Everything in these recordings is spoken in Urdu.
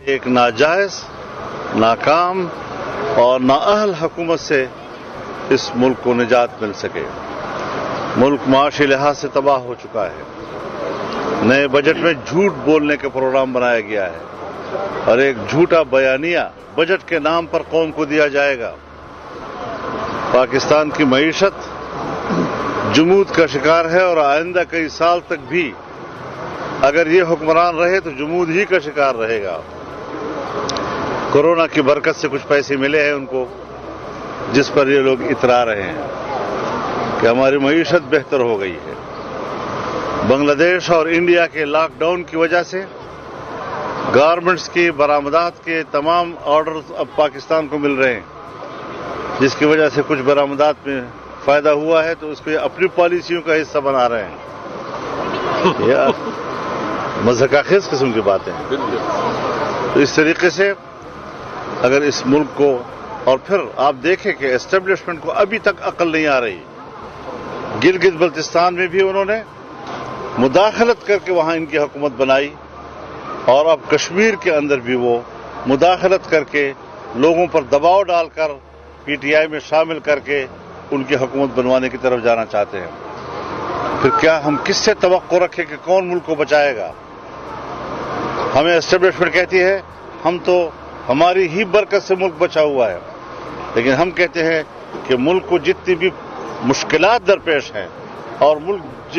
ایک ناجائز ناکام اور نااہل حکومت سے اس ملک کو نجات مل سکے. ملک معاشی لحاظ سے تباہ ہو چکا ہے. نئے بجٹ میں جھوٹ بولنے کا پروگرام بنایا گیا ہے اور ایک جھوٹا بیانیہ بجٹ کے نام پر قوم کو دیا جائے گا. پاکستان کی معیشت جمود کا شکار ہے اور آئندہ کئی سال تک بھی اگر یہ حکمران رہے تو جمود ہی کا شکار رہے گا. کورونا کی برکت سے کچھ پیسے ملے ہیں ان کو, جس پر یہ لوگ اترا رہے ہیں کہ ہماری معیشت بہتر ہو گئی ہے. بنگلہ دیش اور انڈیا کے لاک ڈاؤن کی وجہ سے گارمنٹس کی برآمدات کے تمام آرڈرز اب پاکستان کو مل رہے ہیں, جس کی وجہ سے کچھ برآمدات میں فائدہ ہوا ہے تو اس کو یہ اپنی پالیسیوں کا حصہ بنا رہے ہیں. یہ مضحکہ خیز قسم کی باتیں ہیں. تو اس طریقے سے اگر اس ملک کو, اور پھر آپ دیکھیں کہ اسٹیبلشمنٹ کو ابھی تک عقل نہیں آ رہی. گلگت بلتستان میں بھی انہوں نے مداخلت کر کے وہاں ان کی حکومت بنائی, اور اب کشمیر کے اندر بھی وہ مداخلت کر کے لوگوں پر دباؤ ڈال کر پی ٹی آئی میں شامل کر کے ان کی حکومت بنوانے کی طرف جانا چاہتے ہیں. پھر کیا ہم کس سے توقع رکھیں کہ کون ملک کو بچائے گا؟ ہمیں اسٹیبلشمنٹ کہتی ہے ہم تو ہماری ہی برکت سے ملک بچا ہوا ہے, لیکن ہم کہتے ہیں کہ ملک کو جتنی بھی مشکلات درپیش ہیں اور ملک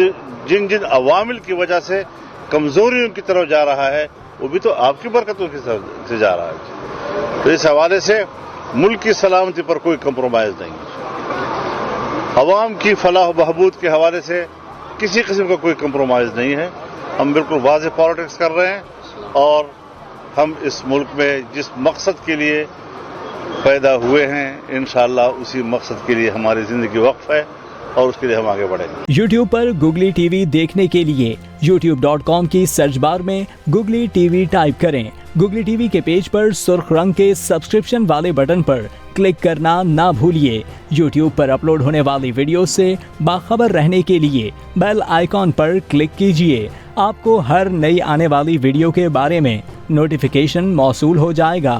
جن جن عوامل کی وجہ سے کمزوریوں کی طرف جا رہا ہے وہ بھی تو آپ کی برکتوں کی طرف سے جا رہا ہے. تو اس حوالے سے ملک کی سلامتی پر کوئی کمپرومائز نہیں ہے. عوام کی فلاح و بہبود کے حوالے سے کسی قسم کا کوئی کمپرومائز نہیں ہے. ہم بالکل واضح پالیٹکس کر رہے ہیں اور ہم اس ملک میں جس مقصد کے لیے پیدا ہوئے ہیں انشاءاللہ اسی مقصد کے لیے ہماری زندگی وقف ہے اور اس کے لیے ہم آگے بڑھیں گے. یوٹیوب پر گوگلی ٹی وی دیکھنے کے لیے youtube.com کی سرچ بار میں گوگلی ٹی وی ٹائپ کریں. گوگلی ٹی وی کے پیج پر سرخ رنگ کے سبسکرپشن والے بٹن پر کلک کرنا نہ بھولیے. یوٹیوب پر اپلوڈ ہونے والی ویڈیو سے باخبر رہنے کے لیے بیل آئیکن پر کلک کیجیے. آپ کو ہر نئی آنے والی ویڈیو کے بارے میں نوٹیفیکیشن موصول ہو جائے گا.